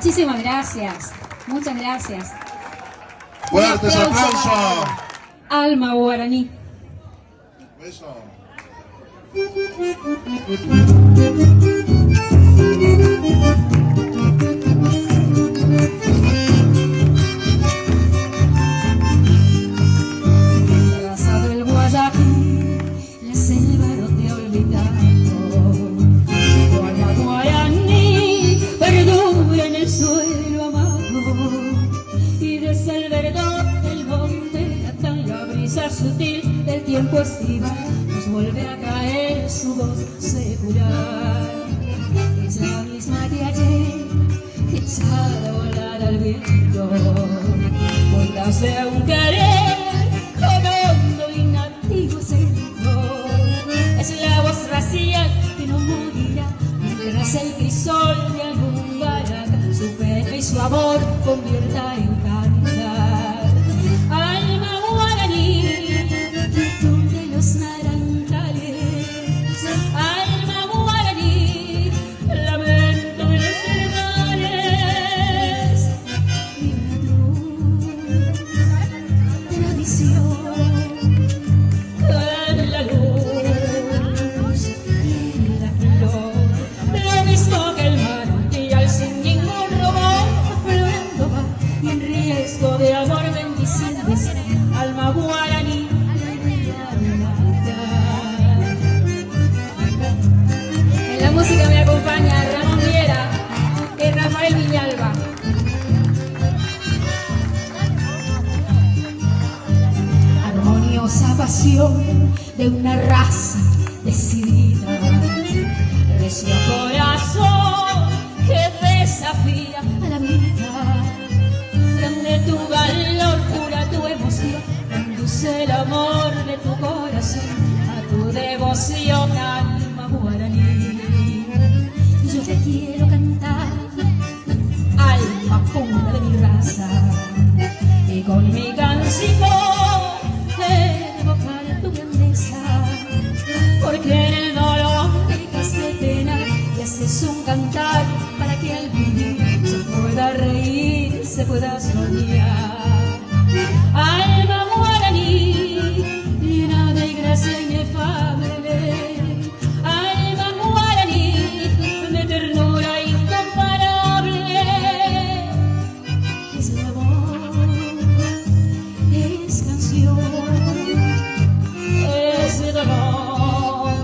Muchísimas gracias. Muchas gracias. Fuertes aplausos. Alma Guaraní. Eso. Raza del Guayaquil, la selva no te ha olvidado. Tu alma guaraní perdura en el suelo amado. Y desde el verdor del monte tan la brisa sutil del tiempo estival nos vuelve a caer su voz secular. Es la misma que ayer, echada a volar al viento, ondas de un querer con hondo y nativo acento. Es la voz racial que no morirá mientras el crisol de algún baraca su pena y su amor convierta en cantar. Alma guaraní, quietud de los naranjales. Alma guaraní, lamento de los hermanos. Vive tu tradición en la luz y la flor, lo mismo que el manantial sin ningún robor, florando va y en riesgo de amor bendiciéndose. Alma guaraní, en la música me acompaña Ramón Viera y Rafael Villalba. Armoniosa pasión de una raza decidida, recio corazón que desafía a la vida. Grande tu valor, pura tu emoción, conduce el amor de tu corazón a tu devoción, alma guaraní. Yo te quiero cantar, alma pura de mi raza, y con mi canción evocar tu grandeza, porque en el dolor dejas de pena y haces un cantar para que al vivir se pueda reír, se pueda soñar. Alma guaraní, llena de gracia inefable. Alma guaraní, de ternura incomparable. Es el amor, es canción, es dolor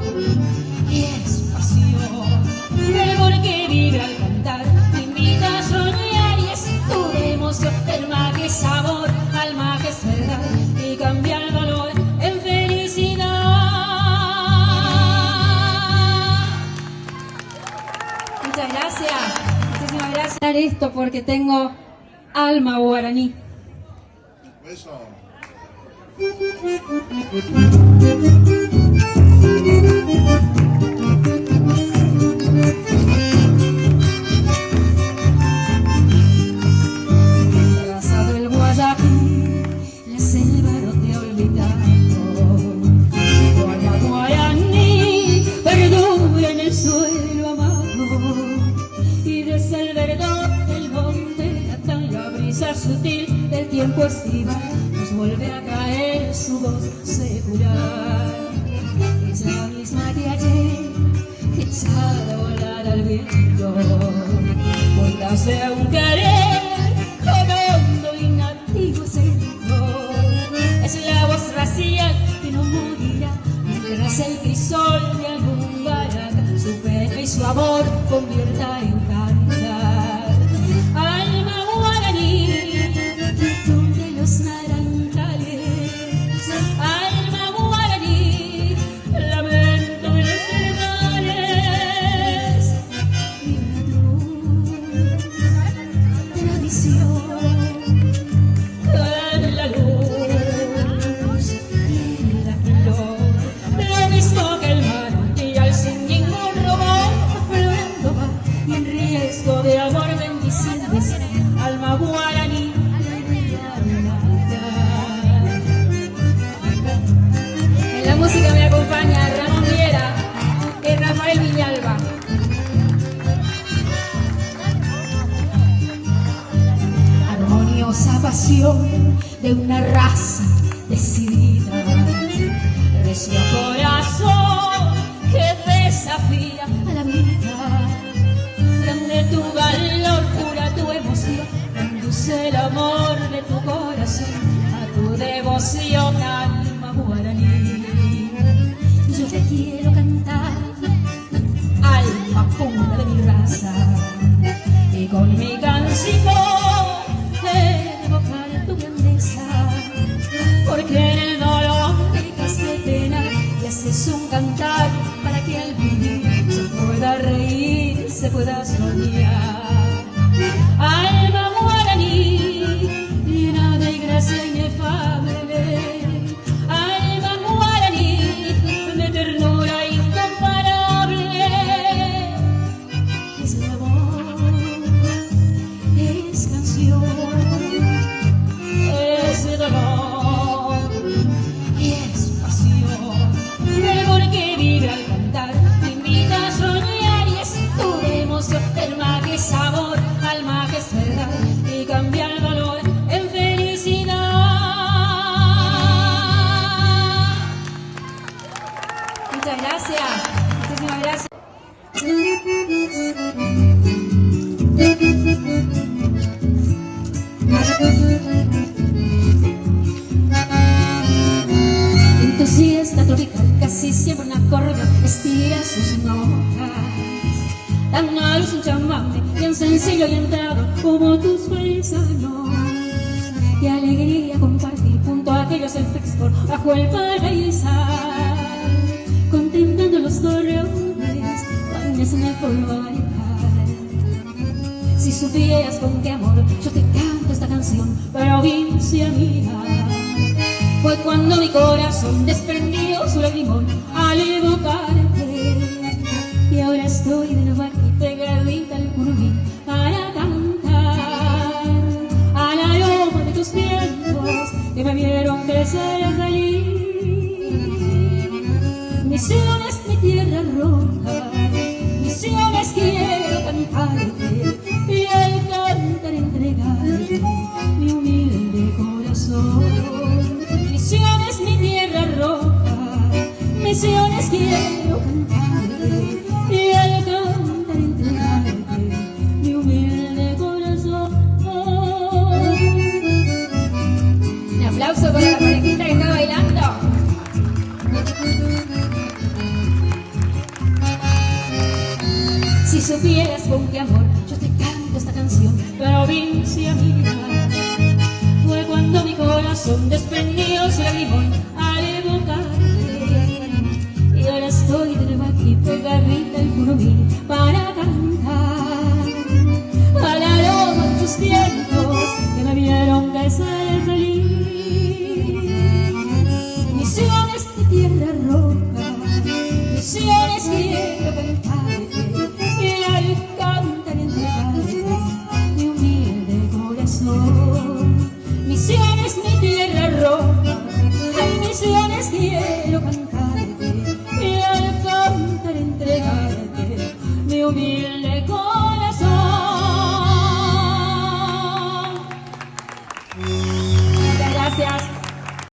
y es pasión. El amor que vive al cantar te invita a soñar y es tu emoción. Alma que es sabor, alma que es verdad y cambia el dolor en felicidad. Muchas gracias. Muchísimas gracias por esto porque tengo alma guaraní. Eso. Raza del Guayaquil, la selva no te ha olvidado. Tu alma guaraní perdura en el suelo amado. Y desde el verdor del monte tan la brisa sutil del tiempo estival nos vuelve a caer su voz secular. Es la misma que ayer, echada a volar al viento, ondas de un querer con hondo y nativo acento. Es la voz racial que no morirá mientras el crisol de algún baraca su pena y su amor convierta en cantar. Alma guaraní, quietud de los naranjales. Alma guaraní, lamento de los hermanos. Vive tu tradición en la luz y la flor, lo mismo que el manantial sin ningún robor, florando va y en hermosa pasión de una raza decidida. Recio corazón que desafía a la vida. Grande tu valor, pura tu emoción, conduce el amor de tu corazón a tu devoción, alma guaraní. Yo te quiero cantar, alma pura de mi raza, y con mi canción evocar tu grandeza, porque en el dolor dejaste pena y haces un cantar para que al vivir se pueda reír, se pueda soñar. Alma guaraní, llena de gracia inefable, alma guaraní, de ternura incomparable. Es el amor, es canción, es dolor y es pasión. El amor que vive al cantar te invita a soñar y es tu emoción. Alma que es sabor, alma que es verdad y cambia el dolor en felicidad. Muchas gracias, muchísimas gracias. En tu siesta tropical casi siempre un acordeón estira sus notas, tan a luz un chamamé, bien sencillo y entrado como tus paisanos. Qué alegría compartir junto a aquellos efectos bajo el paraísal, contemplando los torreones, bañas en el polvarizal. Si supieras con qué amor yo te canto esta canción, provincia mía, fue cuando mi corazón desprendió su lagrimón al evocarte. Y ahora estoy de nuevo aquí pegadita al curumí para cantar al aroma de tus vientos que me vieron crecer feliz. Misiones, mi tierra roja, misiones quiero cantarte y al cantar entregarte mi humilde corazón. Misiones, mi tierra roja, misiones quiero cantarte y al cantar entregarte mi humilde corazón. Un aplauso para la parejita que está bailando. Si supieras con qué amor yo te canto esta canción, provincia mía, fue cuando mi corazón desprendió su lagrimón al evocarte. Y ahora estoy de nuevo aquí pegadita al curumí para cantar al aroma de tus vientos que me vieron crecer feliz. Misiones de tierra roja, misiones quiero cantarte y al cantar entregarte mi humilde corazón. Misiones mi tierra roja, ay, misiones quiero cantar